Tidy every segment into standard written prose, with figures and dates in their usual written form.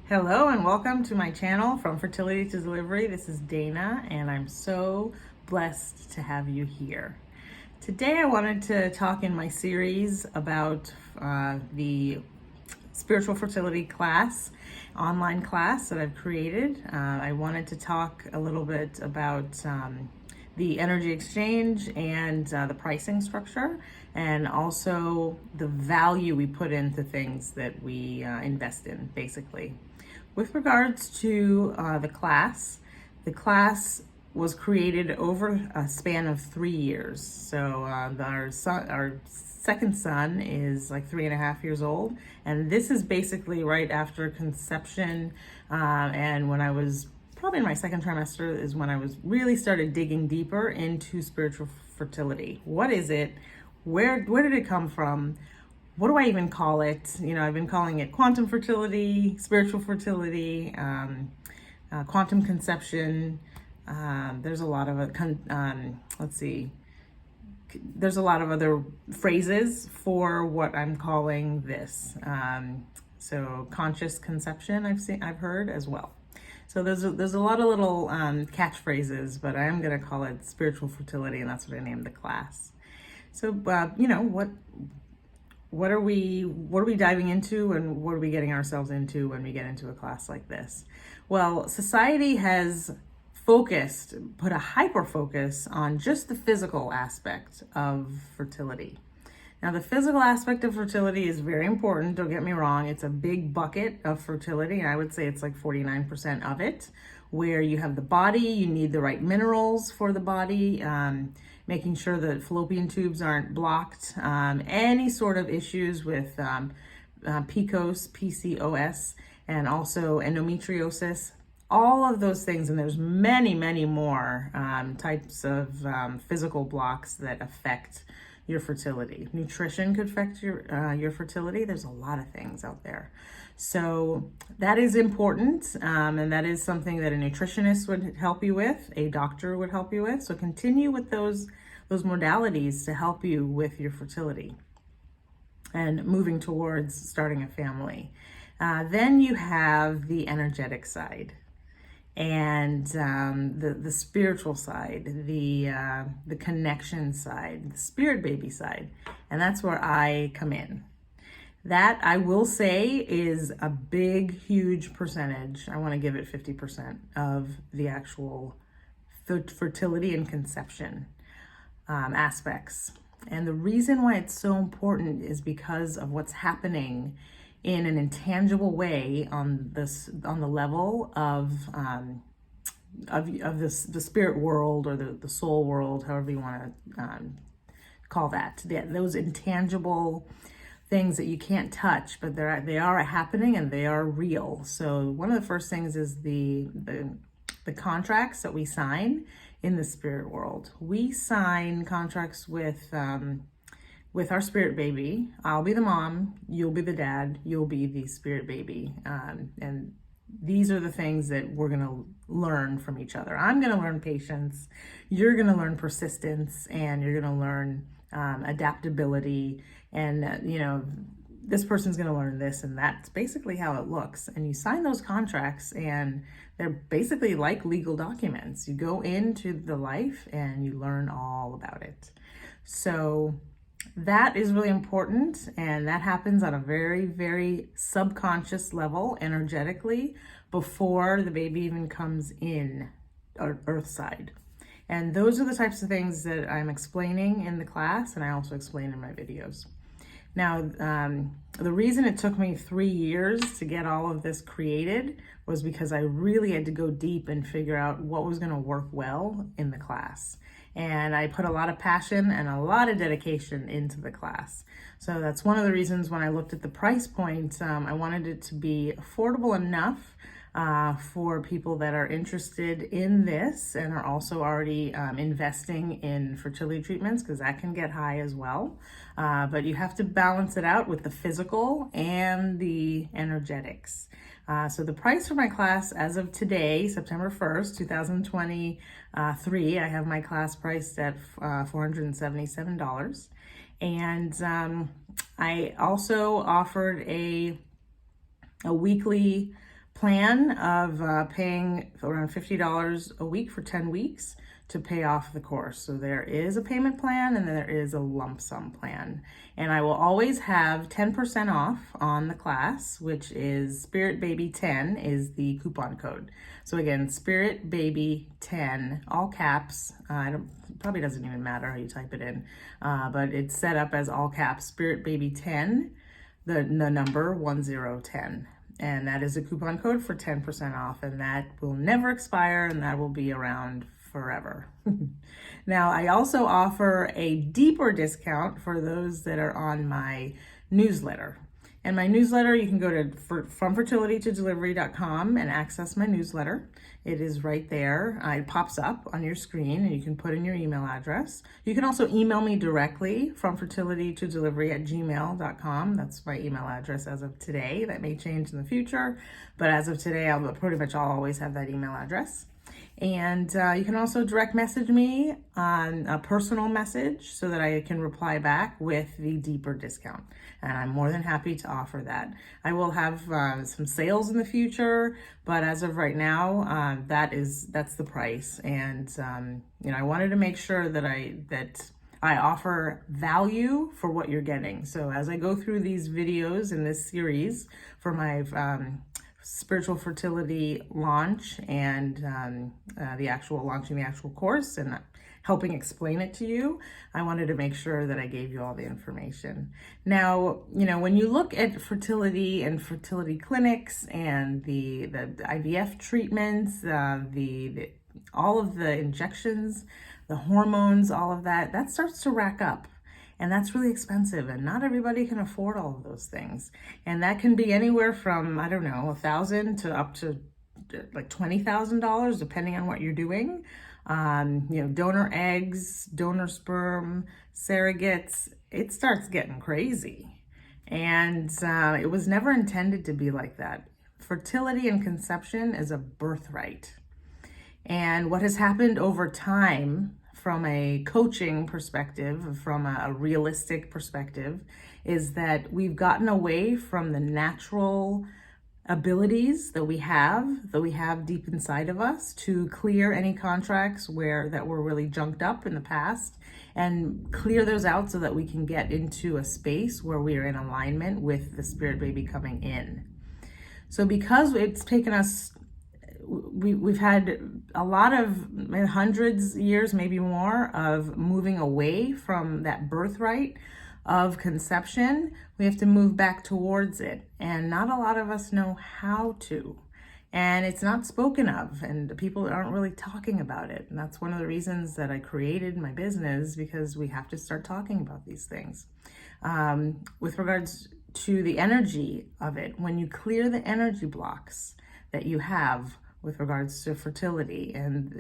Hello and welcome to my channel, From Fertility to Delivery. This is Dayna and I'm so blessed to have you here. Today I wanted to talk in my series about the spiritual fertility class, online class that I've created. I wanted to talk a little bit about the energy exchange and the pricing structure, and also the value we put into things that we invest in, basically. With regards to the class was created over a span of 3 years. So our second son is like 3.5 years old, and this is basically right after conception. And when I was probably in my second trimester is when I was really started digging deeper into spiritual fertility. What is it? Where did it come from? What do I even call it? I've been calling it quantum fertility, spiritual fertility, quantum conception. There's a lot of there's a lot of other phrases for what I'm calling this. So conscious conception, I've heard as well. So there's a lot of little catchphrases, but I am going to call it spiritual fertility, and that's what I named the class. So what are we diving into, and what are we getting ourselves into when we get into a class like this? Well, society has put a hyper focus on just the physical aspect of fertility. Now, the physical aspect of fertility is very important, don't get me wrong. It's a big bucket of fertility, and I would say it's like 49% of it, where you have the body, you need the right minerals for the body, making sure that fallopian tubes aren't blocked, any sort of issues with PCOS, and also endometriosis, all of those things. And there's many, many more types of physical blocks that affect your fertility. Nutrition could affect your fertility. There's a lot of things out there. So that is important, and that is something that a nutritionist would help you with, a doctor would help you with. So continue with those modalities to help you with your fertility and moving towards starting a family. Then you have the energetic side, and the spiritual side, the connection side, the spirit baby side, and that's where I come in. That, I will say, is a big, huge percentage. I want to give it 50% of the actual fertility and conception aspects. And the reason why it's so important is because of what's happening in an intangible way on the level of the spirit world, or the soul world, however you want to call that. Those intangible things that you can't touch, but they are happening and they are real. So one of the first things is the contracts that we sign in the spirit world. We sign contracts with our spirit baby. I'll be the mom, you'll be the dad, you'll be the spirit baby. And these are the things that we're going to learn from each other. I'm going to learn patience, you're going to learn persistence, and you're going to learn adaptability. And, this person's going to learn this, and that's basically how it looks. And you sign those contracts, and they're basically like legal documents. You go into the life and you learn all about it. So that is really important, and that happens on a very, very subconscious level, energetically, before the baby even comes in earth side. And those are the types of things that I'm explaining in the class, and I also explain in my videos. Now, the reason it took me 3 years to get all of this created was because I really had to go deep and figure out what was going to work well in the class. And I put a lot of passion and a lot of dedication into the class. So that's one of the reasons when I looked at the price point, I wanted it to be affordable enough for people that are interested in this and are also already investing in fertility treatments, because that can get high as well. But you have to balance it out with the physical and the energetics. So the price for my class as of today, September 1st, 2023, I have my class priced at $477. And I also offered a weekly plan of paying around $50 a week for 10 weeks to pay off the course. So there is a payment plan and there is a lump sum plan. And I will always have 10% off on the class, which is Spirit Baby 10 is the coupon code. So again, Spirit Baby 10, all caps. Probably doesn't even matter how you type it in, but it's set up as all caps, Spirit Baby 10, the number 1010. And that is a coupon code for 10% off, and that will never expire, and that will be around forever. Now, I also offer a deeper discount for those that are on my newsletter. And my newsletter, you can go to fromfertilitytodelivery.com and access my newsletter. It is right there. It pops up on your screen and you can put in your email address. You can also email me directly, fromfertilitytodelivery@gmail.com. That's my email address as of today. That may change in the future, but as of today, I'll always have that email address. And you can also direct message me on a personal message so that I can reply back with the deeper discount. And I'm more than happy to offer that. I will have some sales in the future, but as of right now, that's the price. And I wanted to make sure that I offer value for what you're getting. So as I go through these videos in this series for my spiritual fertility launch and launching the actual course and helping explain it to you, I wanted to make sure that I gave you all the information. Now, when you look at fertility and fertility clinics and the IVF treatments, all of the injections, the hormones, all of that starts to rack up. And that's really expensive, and not everybody can afford all of those things. And that can be anywhere from, $1,000 to up to like $20,000, depending on what you're doing. Donor eggs, donor sperm, surrogates, it starts getting crazy. And it was never intended to be like that. Fertility and conception is a birthright. And what has happened over time, from a coaching perspective, from a realistic perspective, is that we've gotten away from the natural abilities that we have deep inside of us to clear any contracts that were really junked up in the past, and clear those out so that we can get into a space where we are in alignment with the spirit baby coming in. So because it's taken us, we've had a lot of hundreds of years, maybe more, of moving away from that birthright of conception. We have to move back towards it. And not a lot of us know how to. And it's not spoken of, and people aren't really talking about it. And that's one of the reasons that I created my business, because we have to start talking about these things. With regards to the energy of it, when you clear the energy blocks that you have with regards to fertility, and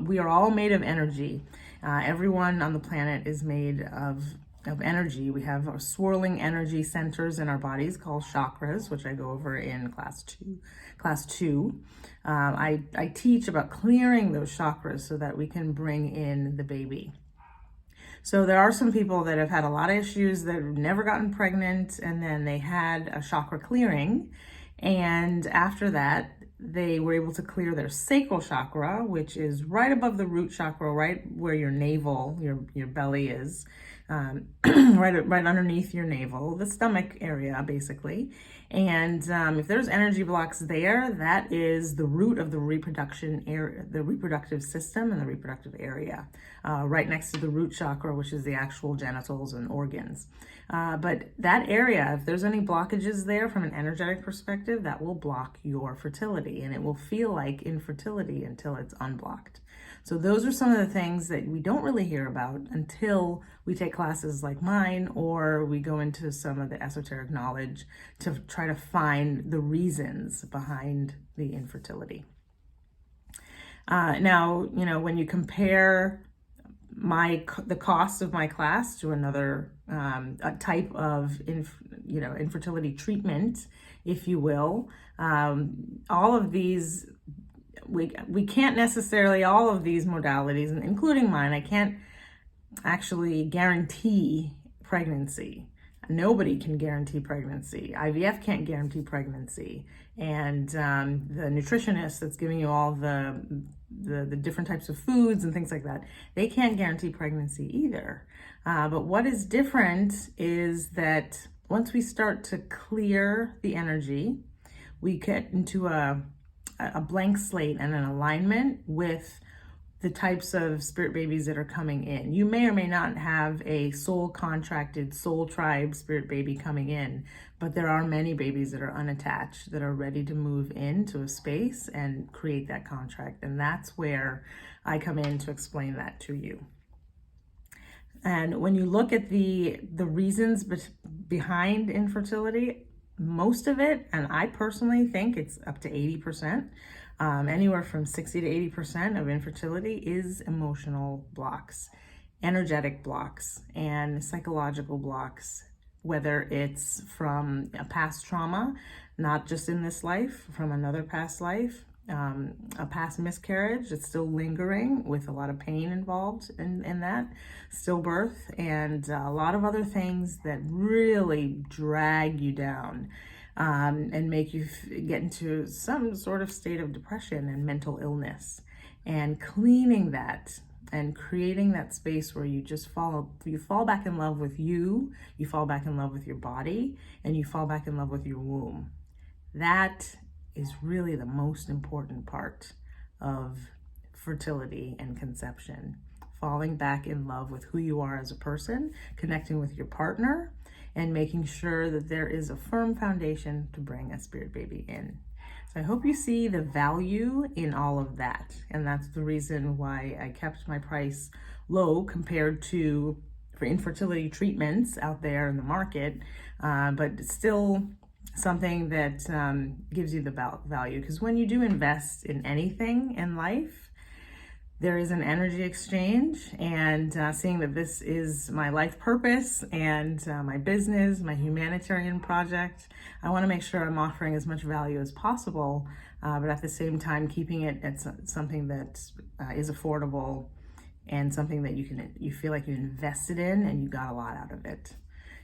we are all made of energy. Everyone on the planet is made of energy. We have our swirling energy centers in our bodies called chakras, which I go over in class two. I teach about clearing those chakras so that we can bring in the baby. So there are some people that have had a lot of issues that have never gotten pregnant, and then they had a chakra clearing, and after that they were able to clear their sacral chakra, which is right above the root chakra, right where your navel, your belly is, right underneath your navel, the stomach area, basically. And if there's energy blocks there, that is the root of the reproduction area, the reproductive system and the reproductive area, right next to the root chakra, which is the actual genitals and organs. But that area, if there's any blockages there from an energetic perspective, that will block your fertility, and it will feel like infertility until it's unblocked. So those are some of the things that we don't really hear about until we take classes like mine, or we go into some of the esoteric knowledge to try to find the reasons behind the infertility. Now, when you compare the cost of my class to another type of infertility treatment, if you will, all of these, we can't necessarily, all of these modalities, including mine, I can't actually guarantee pregnancy. Nobody can guarantee pregnancy. IVF can't guarantee pregnancy. And the nutritionist that's giving you all the different types of foods and things like that, they can't guarantee pregnancy either. But what is different is that once we start to clear the energy, we get into a blank slate and an alignment with the types of spirit babies that are coming in. You may or may not have a soul contracted, soul tribe spirit baby coming in, but there are many babies that are unattached, that are ready to move into a space and create that contract. And that's where I come in to explain that to you. And when you look at the reasons behind infertility, most of it, and I personally think it's up to 80%, anywhere from 60 to 80% of infertility is emotional blocks, energetic blocks, and psychological blocks, whether it's from a past trauma, not just in this life, from another past life, a past miscarriage that's still lingering with a lot of pain involved in that, stillbirth, and a lot of other things that really drag you down and make you get into some sort of state of depression and mental illness. And cleaning that and creating that space where you just you fall back in love with you fall back in love with your body, and you fall back in love with your womb. That is really the most important part of fertility and conception. Falling back in love with who you are as a person, connecting with your partner, and making sure that there is a firm foundation to bring a spirit baby in. So I hope you see the value in all of that. And that's the reason why I kept my price low compared to for infertility treatments out there in the market, but still something that gives you the value. Because when you do invest in anything in life, there is an energy exchange, and seeing that this is my life purpose and my business, my humanitarian project, I want to make sure I'm offering as much value as possible, but at the same time keeping it at something that is affordable and something that you feel like you invested in and you got a lot out of it.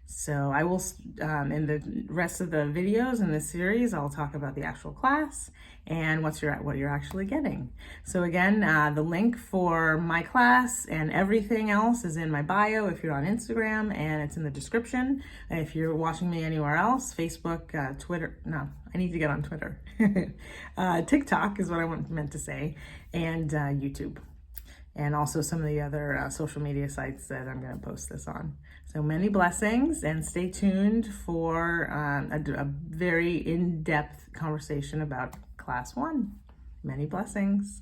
So I will, in the rest of the videos in this series, I'll talk about the actual class and what you're actually getting. So again, the link for my class and everything else is in my bio if you're on Instagram, and it's in the description. If you're watching me anywhere else, Facebook, Twitter, no, I need to get on Twitter. TikTok is what I meant to say, and YouTube. And also some of the other social media sites that I'm going to post this on. So many blessings, and stay tuned for a very in-depth conversation about Class 1. Many blessings.